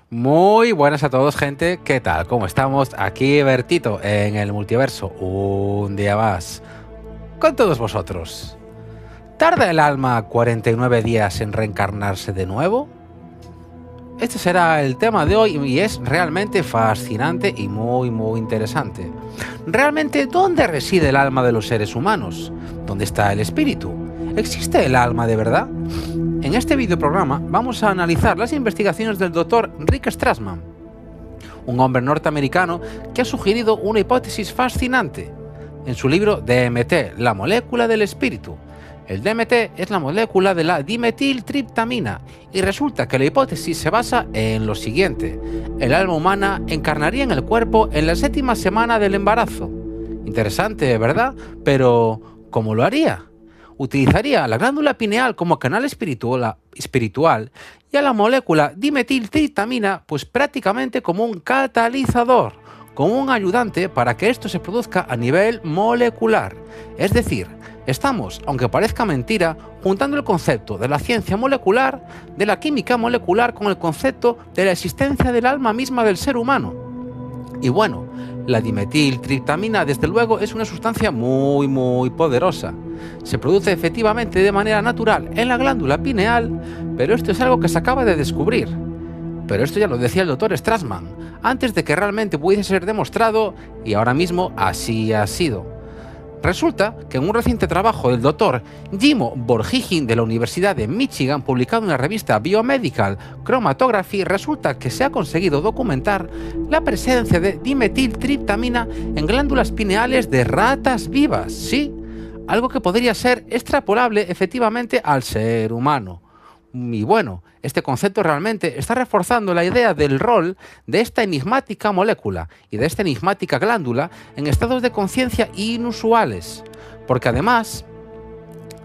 Muy buenas a todos, gente. ¿Qué tal? ¿Cómo estamos? Aquí Bertito en el multiverso. Un día más. Con todos vosotros. ¿Tarda el alma 49 días en reencarnarse de nuevo? Este será el tema de hoy y es realmente fascinante y muy interesante. Realmente, ¿dónde reside el alma de los seres humanos? ¿Dónde está el espíritu? ¿Existe el alma de verdad? En este videoprograma vamos a analizar las investigaciones del Dr. Rick Strassman, un hombre norteamericano que ha sugerido una hipótesis fascinante en su libro DMT, la molécula del espíritu. El DMT es la molécula de la dimetiltriptamina y resulta que la hipótesis se basa en lo siguiente: el alma humana encarnaría en el cuerpo en la 7ª semana del embarazo. Interesante, ¿verdad? Pero, ¿cómo lo haría? Utilizaría la glándula pineal como canal espiritual y a la molécula dimetiltriptamina pues prácticamente como un catalizador, como un ayudante para que esto se produzca a nivel molecular. Es decir, estamos, aunque parezca mentira, juntando el concepto de la ciencia molecular, de la química molecular, con el concepto de la existencia del alma misma del ser humano. Y bueno, la dimetiltriptamina desde luego es una sustancia muy poderosa. Se produce efectivamente de manera natural en la glándula pineal, pero esto es algo que se acaba de descubrir. Pero esto ya lo decía el Dr. Strassman, antes de que realmente pudiese ser demostrado, y ahora mismo así ha sido. Resulta que en un reciente trabajo del Dr. Jimo Borjigin de la Universidad de Michigan, publicado en la revista Biomedical Chromatography, resulta que se ha conseguido documentar la presencia de dimetiltriptamina en glándulas pineales de ratas vivas, sí, algo que podría ser extrapolable efectivamente al ser humano. Y bueno, este concepto realmente está reforzando la idea del rol de esta enigmática molécula y de esta enigmática glándula en estados de conciencia inusuales, porque además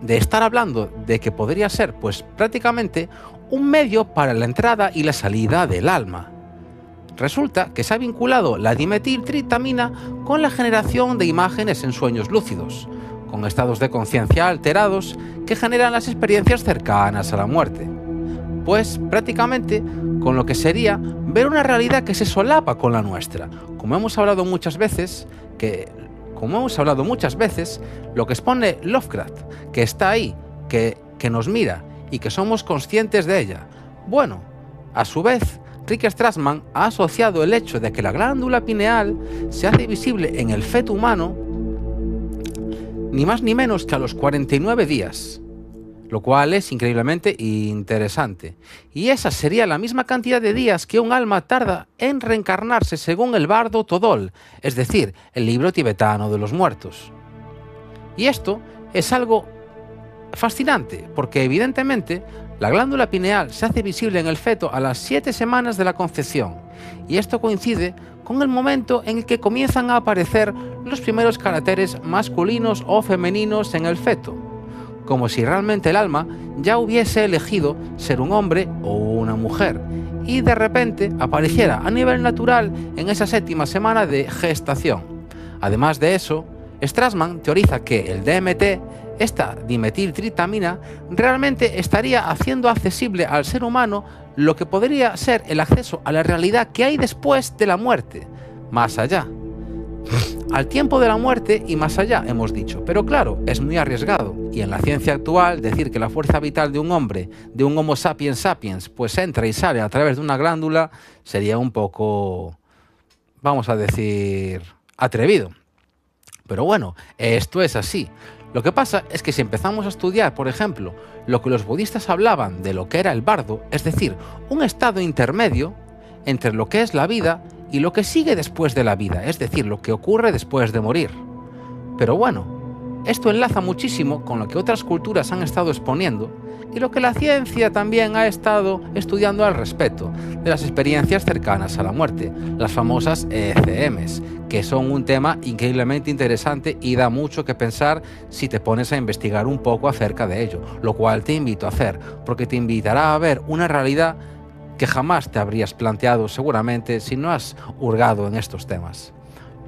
de estar hablando de que podría ser pues prácticamente un medio para la entrada y la salida del alma. Resulta que se ha vinculado la dimetiltriptamina con la generación de imágenes en sueños lúcidos, con estados de conciencia alterados que generan las experiencias cercanas a la muerte. Pues prácticamente con lo que sería ver una realidad que se solapa con la nuestra. Como hemos hablado muchas veces, lo que expone Lovecraft, que está ahí, que nos mira y que somos conscientes de ella. Bueno, a su vez, Rick Strassman ha asociado el hecho de que la glándula pineal se hace visible en el feto humano ni más ni menos que a los 49 días, lo cual es increíblemente interesante. Y esa sería la misma cantidad de días que un alma tarda en reencarnarse según el bardo Todol, es decir, el libro tibetano de los muertos. Y esto es algo fascinante, porque evidentemente la glándula pineal se hace visible en el feto a las 7 semanas de la concepción, y esto coincide con el momento en el que comienzan a aparecer los primeros caracteres masculinos o femeninos en el feto, como si realmente el alma ya hubiese elegido ser un hombre o una mujer, y de repente apareciera a nivel natural en esa 7ª semana de gestación. Además de eso, Strassman teoriza que el DMT, esta dimetiltriptamina, realmente estaría haciendo accesible al ser humano lo que podría ser el acceso a la realidad que hay después de la muerte, más allá. Al tiempo de la muerte y más allá, hemos dicho, pero claro, es muy arriesgado, y en la ciencia actual decir que la fuerza vital de un hombre, de un Homo sapiens sapiens, pues entra y sale a través de una glándula, sería un poco, vamos a decir, atrevido. Pero bueno, esto es así. Lo que pasa es que si empezamos a estudiar, por ejemplo, lo que los budistas hablaban de lo que era el bardo, es decir, un estado intermedio entre lo que es la vida y lo que sigue después de la vida, es decir, lo que ocurre después de morir. Pero bueno, esto enlaza muchísimo con lo que otras culturas han estado exponiendo y lo que la ciencia también ha estado estudiando al respecto de las experiencias cercanas a la muerte, las famosas ECMs, que son un tema increíblemente interesante y da mucho que pensar si te pones a investigar un poco acerca de ello, lo cual te invito a hacer, porque te invitará a ver una realidad que jamás te habrías planteado seguramente si no has hurgado en estos temas.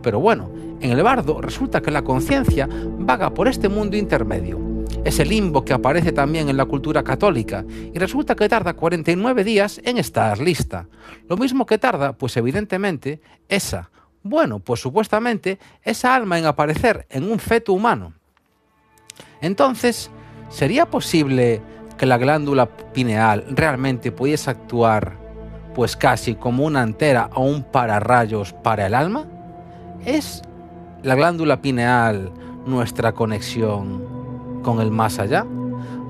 Pero bueno, en el bardo resulta que la conciencia vaga por este mundo intermedio. ese limbo que aparece también en la cultura católica, y resulta que tarda 49 días en estar lista. Lo mismo que tarda, pues evidentemente, supuestamente, esa alma en aparecer en un feto humano. Entonces, ¿sería posible que la glándula pineal realmente pudiese actuar, pues casi como una antena o un pararrayos para el alma? ¿Es la glándula pineal nuestra conexión con el más allá?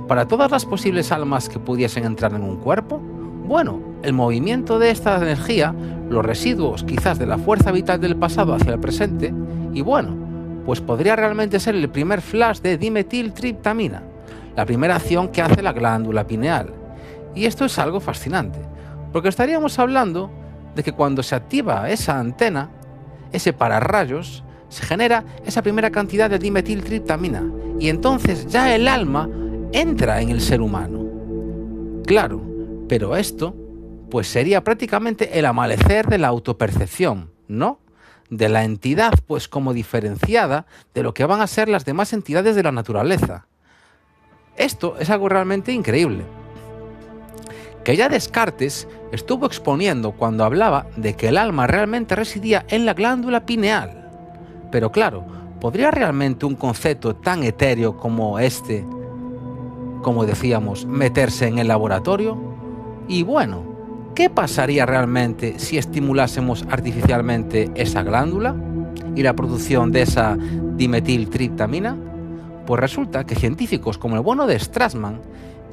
¿Para todas las posibles almas que pudiesen entrar en un cuerpo? Bueno, el movimiento de esta energía, los residuos quizás de la fuerza vital del pasado hacia el presente, y pues podría realmente ser el primer flash de dimetiltriptamina, la primera acción que hace la glándula pineal. Y esto es algo fascinante, porque estaríamos hablando de que cuando se activa esa antena, ese pararrayos, se genera esa primera cantidad de dimetiltriptamina, y entonces ya el alma entra en el ser humano. Claro, pero esto pues sería prácticamente el amanecer de la autopercepción, ¿no? De la entidad pues como diferenciada de lo que van a ser las demás entidades de la naturaleza. Esto es algo realmente increíble, que ya Descartes estuvo exponiendo cuando hablaba de que el alma realmente residía en la glándula pineal. Pero claro, ¿podría realmente un concepto tan etéreo como este, como decíamos, meterse en el laboratorio? Y ¿qué pasaría realmente si estimulásemos artificialmente esa glándula y la producción de esa dimetiltriptamina? Pues resulta que científicos como el bueno de Strassman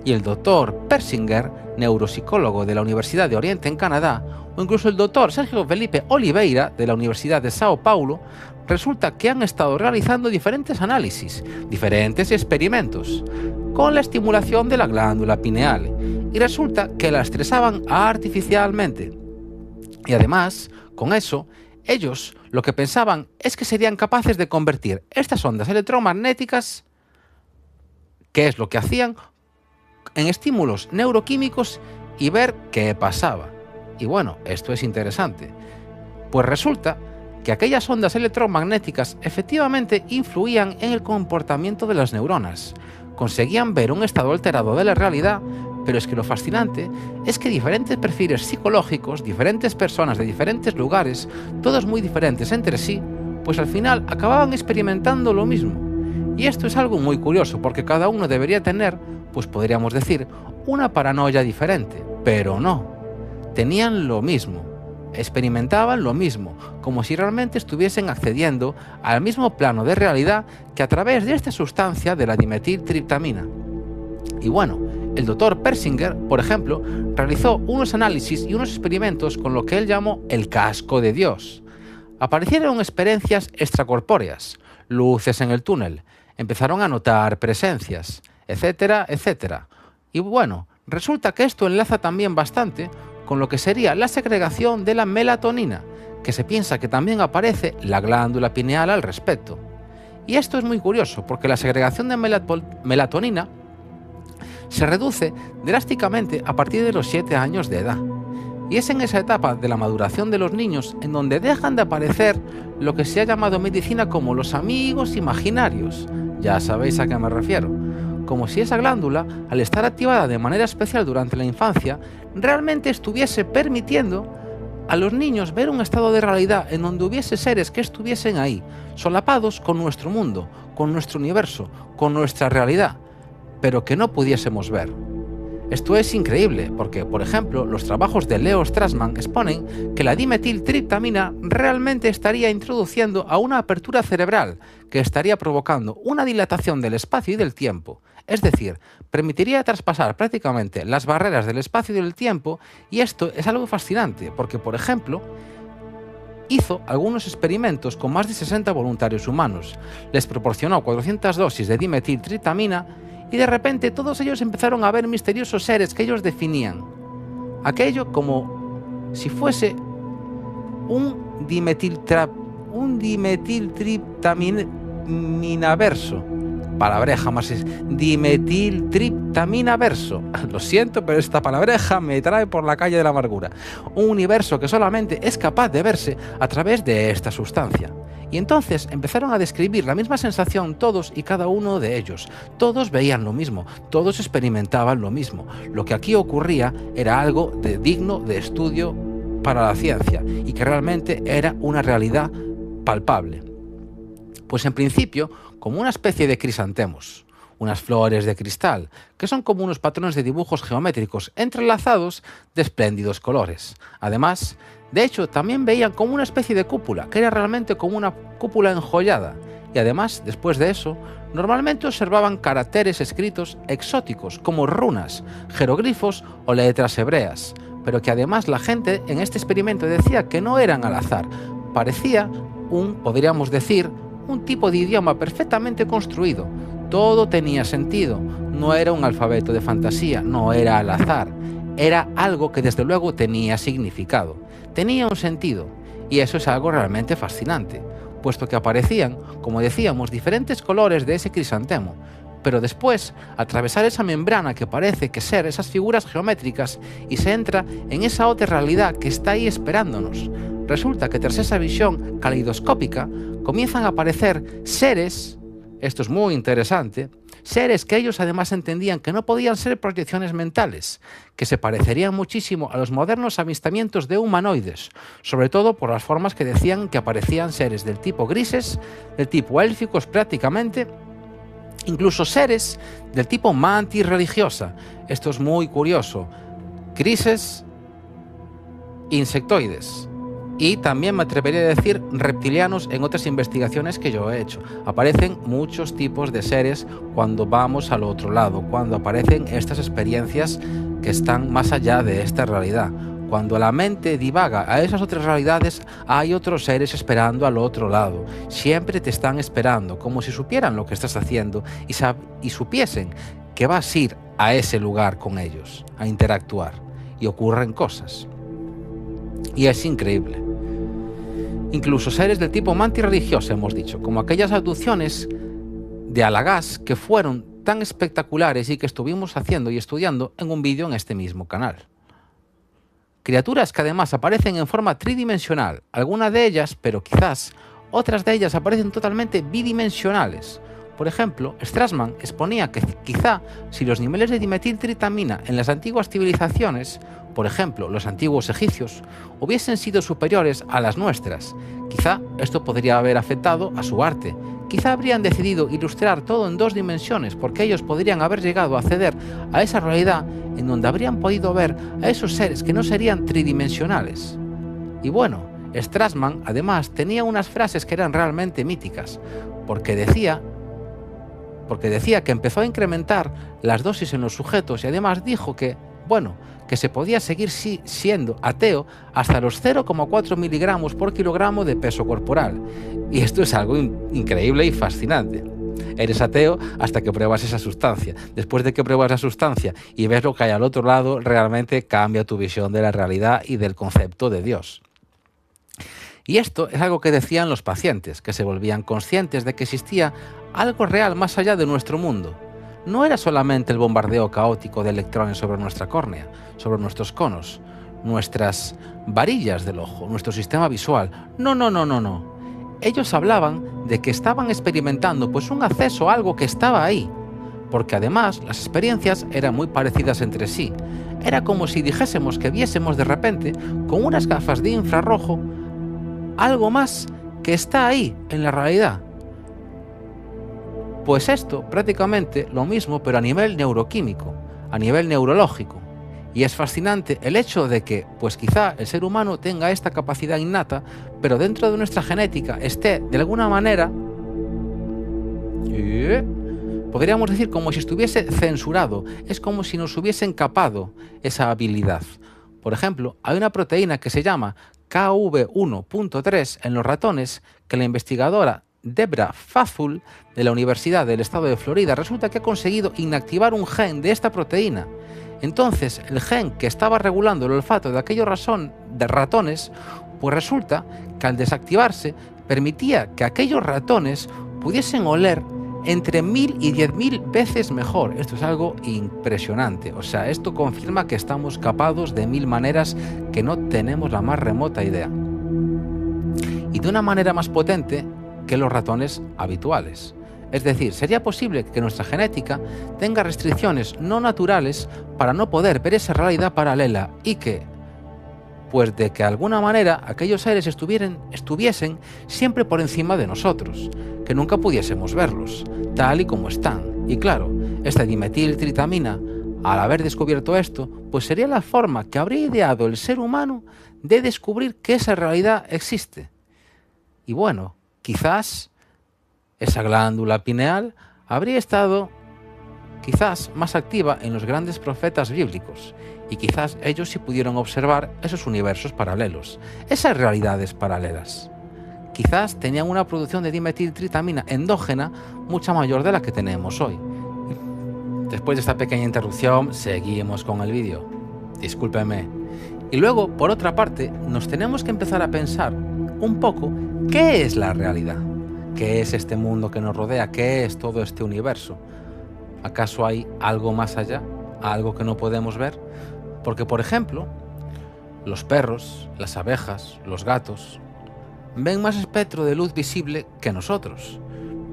y el doctor Persinger, neuropsicólogo de la Universidad de Oriente en Canadá, o incluso el doctor Sergio Felipe Oliveira de la Universidad de Sao Paulo, resulta que han estado realizando diferentes análisis, diferentes experimentos, con la estimulación de la glándula pineal, y resulta que la estresaban artificialmente. Y además, con eso, ellos lo que pensaban es que serían capaces de convertir estas ondas electromagnéticas, que es lo que hacían, en estímulos neuroquímicos y ver qué pasaba. Y esto es interesante, pues resulta que aquellas ondas electromagnéticas efectivamente influían en el comportamiento de las neuronas, conseguían ver un estado alterado de la realidad, pero es que lo fascinante es que diferentes perfiles psicológicos, diferentes personas de diferentes lugares, todos muy diferentes entre sí, pues al final acababan experimentando lo mismo. Y esto es algo muy curioso, porque cada uno debería tener, pues podríamos decir, una paranoia diferente, pero no, tenían lo mismo, experimentaban lo mismo, como si realmente estuviesen accediendo al mismo plano de realidad que a través de esta sustancia de la dimetiltriptamina. Y el doctor Persinger, por ejemplo, realizó unos análisis y unos experimentos con lo que él llamó el casco de Dios. Aparecieron experiencias extracorpóreas, luces en el túnel, empezaron a notar presencias, etcétera, etcétera. Y resulta que esto enlaza también bastante con lo que sería la segregación de la melatonina, que se piensa que también aparece la glándula pineal al respecto. Y esto es muy curioso, porque la segregación de melatonina se reduce drásticamente a partir de los 7 años de edad. Y es en esa etapa de la maduración de los niños en donde dejan de aparecer lo que se ha llamado en medicina como los amigos imaginarios. Ya sabéis a qué me refiero. Como si esa glándula, al estar activada de manera especial durante la infancia, realmente estuviese permitiendo a los niños ver un estado de realidad en donde hubiese seres que estuviesen ahí, solapados con nuestro mundo, con nuestro universo, con nuestra realidad, pero que no pudiésemos ver. Esto es increíble porque, por ejemplo, los trabajos de Leo Strassman exponen que la dimetiltriptamina realmente estaría introduciendo a una apertura cerebral que estaría provocando una dilatación del espacio y del tiempo. Es decir, permitiría traspasar prácticamente las barreras del espacio y del tiempo, y esto es algo fascinante porque, por ejemplo, hizo algunos experimentos con más de 60 voluntarios humanos, les proporcionó 400 dosis de dimetiltriptamina y de repente todos ellos empezaron a ver misteriosos seres que ellos definían. Aquello como si fuese un dimetiltriptaminaverso, palabreja más es dimetiltriptamina verso. Lo siento, pero esta palabreja me trae por la calle de la amargura. Un universo que solamente es capaz de verse a través de esta sustancia. Y entonces empezaron a describir la misma sensación todos y cada uno de ellos. Todos veían lo mismo, todos experimentaban lo mismo. Lo que aquí ocurría era algo digno de estudio para la ciencia y que realmente era una realidad palpable. Pues en principio, como una especie de crisantemos, unas flores de cristal, que son como unos patrones de dibujos geométricos entrelazados de espléndidos colores. Además, de hecho, también veían como una especie de cúpula, que era realmente como una cúpula enjollada. Y además, después de eso, normalmente observaban caracteres escritos exóticos, como runas, jeroglifos o letras hebreas, pero que además la gente en este experimento decía que no eran al azar. Parecía podríamos decir, un tipo de idioma perfectamente construido. Todo tenía sentido, no era un alfabeto de fantasía, no era al azar, era algo que desde luego tenía significado, tenía un sentido, y eso es algo realmente fascinante, puesto que aparecían, como decíamos, diferentes colores de ese crisantemo, pero después, atravesar esa membrana que parece que ser esas figuras geométricas y se entra en esa otra realidad que está ahí esperándonos. Resulta que tras esa visión caleidoscópica comienzan a aparecer seres, esto es muy interesante, seres que ellos además entendían que no podían ser proyecciones mentales, que se parecerían muchísimo a los modernos avistamientos de humanoides, sobre todo por las formas que decían que aparecían seres del tipo grises, del tipo élficos prácticamente, incluso seres del tipo mantis religiosa. Esto es muy curioso. Grises, insectoides. Y también me atrevería a decir reptilianos en otras investigaciones que yo he hecho. Aparecen muchos tipos de seres cuando vamos al otro lado, cuando aparecen estas experiencias que están más allá de esta realidad. Cuando la mente divaga a esas otras realidades, hay otros seres esperando al otro lado. Siempre te están esperando, como si supieran lo que estás haciendo y supiesen que vas a ir a ese lugar con ellos, a interactuar. Y ocurren cosas. Y es increíble. Incluso seres del tipo mantis religiosa, hemos dicho, como aquellas abducciones de Alagás que fueron tan espectaculares y que estuvimos haciendo y estudiando en un vídeo en este mismo canal. Criaturas que además aparecen en forma tridimensional, algunas de ellas, pero quizás otras de ellas aparecen totalmente bidimensionales. Por ejemplo, Strassman exponía que quizá si los niveles de dimetiltriptamina en las antiguas civilizaciones, por ejemplo, los antiguos egipcios, hubiesen sido superiores a las nuestras, quizá esto podría haber afectado a su arte. Quizá habrían decidido ilustrar todo en 2 dimensiones porque ellos podrían haber llegado a acceder a esa realidad en donde habrían podido ver a esos seres que no serían tridimensionales. Y bueno, Strassman además tenía unas frases que eran realmente míticas, porque decía que empezó a incrementar las dosis en los sujetos y además dijo que se podía seguir siendo ateo hasta los 0,4 miligramos por kilogramo de peso corporal. Y esto es algo increíble y fascinante. Eres ateo hasta que pruebas esa sustancia. Después de que pruebas la sustancia y ves lo que hay al otro lado, realmente cambia tu visión de la realidad y del concepto de Dios. Y esto es algo que decían los pacientes, que se volvían conscientes de que existía algo real más allá de nuestro mundo. No era solamente el bombardeo caótico de electrones sobre nuestra córnea, sobre nuestros conos, nuestras varillas del ojo, nuestro sistema visual. No. Ellos hablaban de que estaban experimentando pues un acceso a algo que estaba ahí, porque además las experiencias eran muy parecidas entre sí. Era como si dijésemos que viésemos de repente, con unas gafas de infrarrojo, algo más que está ahí en la realidad. Pues esto prácticamente lo mismo, pero a nivel neuroquímico, a nivel neurológico. Y es fascinante el hecho de que, pues quizá el ser humano tenga esta capacidad innata, pero dentro de nuestra genética esté de alguna manera, podríamos decir como si estuviese censurado, es como si nos hubiesen capado esa habilidad. Por ejemplo, hay una proteína que se llama KV1.3 en los ratones que la investigadora Debra Fazul de la Universidad del Estado de Florida resulta que ha conseguido inactivar un gen de esta proteína. Entonces, el gen que estaba regulando el olfato de aquellos ratones, pues resulta que al desactivarse permitía que aquellos ratones pudiesen oler entre 1000 y 10.000 veces mejor. Esto es algo impresionante. O sea, esto confirma que estamos capados de 1000 maneras que no tenemos la más remota idea. Y de una manera más potente que los ratones habituales. Es decir, sería posible que nuestra genética tenga restricciones no naturales para no poder ver esa realidad paralela y que, pues de que de alguna manera aquellos seres estuviesen siempre por encima de nosotros, que nunca pudiésemos verlos, tal y como están. Y claro, esta dimetiltritamina, al haber descubierto esto, pues sería la forma que habría ideado el ser humano de descubrir que esa realidad existe. Y bueno, quizás esa glándula pineal habría estado más activa en los grandes profetas bíblicos, y quizás ellos sí pudieron observar esos universos paralelos, esas realidades paralelas. Quizás tenían una producción de dimetiltritamina endógena mucha mayor de la que tenemos hoy. Después de esta pequeña interrupción, seguimos con el vídeo. Discúlpenme. Y luego, por otra parte, nos tenemos que empezar a pensar un poco qué es la realidad. ¿Qué es este mundo que nos rodea? ¿Qué es todo este universo? ¿Acaso hay algo más allá? ¿Algo que no podemos ver? Porque, por ejemplo, los perros, las abejas, los gatos, ven más espectro de luz visible que nosotros.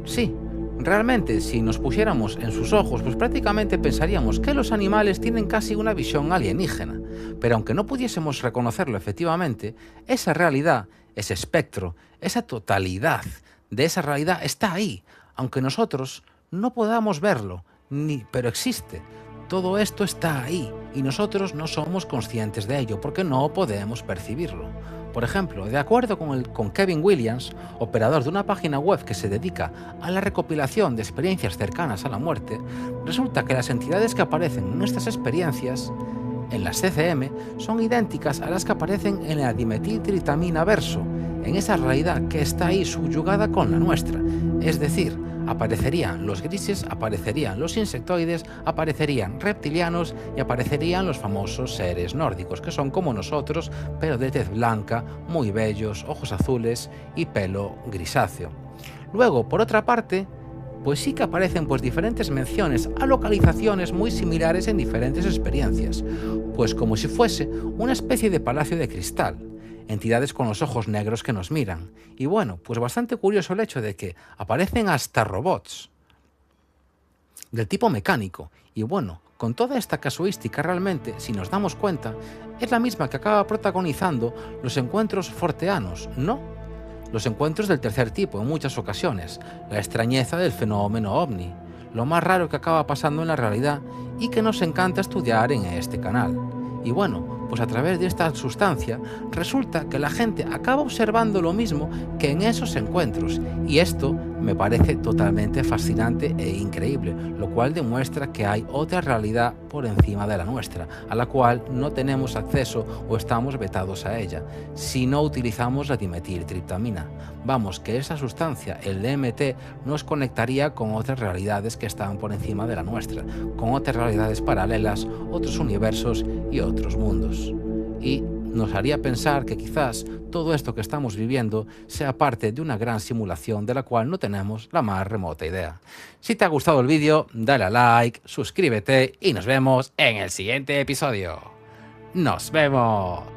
Sí, realmente, si nos pusiéramos en sus ojos, pues prácticamente pensaríamos que los animales tienen casi una visión alienígena. Pero aunque no pudiésemos reconocerlo efectivamente, esa realidad, ese espectro, esa totalidad de esa realidad está ahí, aunque nosotros no podamos verlo, pero existe. Todo esto está ahí y nosotros no somos conscientes de ello porque no podemos percibirlo. Por ejemplo, de acuerdo con Kevin Williams, operador de una página web que se dedica a la recopilación de experiencias cercanas a la muerte, resulta que las entidades que aparecen en nuestras experiencias en las CCM son idénticas a las que aparecen en la dimetiltritamina verso, en esa realidad que está ahí subyugada con la nuestra. Es decir, aparecerían los grises, aparecerían los insectoides, aparecerían reptilianos y aparecerían los famosos seres nórdicos, que son como nosotros, pero de tez blanca, muy bellos, ojos azules y pelo grisáceo. Luego, por otra parte, pues sí que aparecen diferentes menciones a localizaciones muy similares en diferentes experiencias, pues como si fuese una especie de palacio de cristal, entidades con los ojos negros que nos miran. Y bueno, pues bastante curioso el hecho de que aparecen hasta robots del tipo mecánico. Y bueno, con toda esta casuística realmente, si nos damos cuenta, es la misma que acaba protagonizando los encuentros forteanos, ¿no? Los encuentros del tercer tipo en muchas ocasiones, la extrañeza del fenómeno ovni, lo más raro que acaba pasando en la realidad y que nos encanta estudiar en este canal. Y bueno, pues a través de esta sustancia resulta que la gente acaba observando lo mismo que en esos encuentros, y esto me parece totalmente fascinante e increíble, lo cual demuestra que hay otra realidad por encima de la nuestra, a la cual no tenemos acceso o estamos vetados a ella, si no utilizamos la dimetiltriptamina. Vamos, que esa sustancia, el DMT, nos conectaría con otras realidades que están por encima de la nuestra, con otras realidades paralelas, otros universos y otros mundos. Y nos haría pensar que quizás todo esto que estamos viviendo sea parte de una gran simulación de la cual no tenemos la más remota idea. Si te ha gustado el vídeo, dale a like, suscríbete y nos vemos en el siguiente episodio. ¡Nos vemos!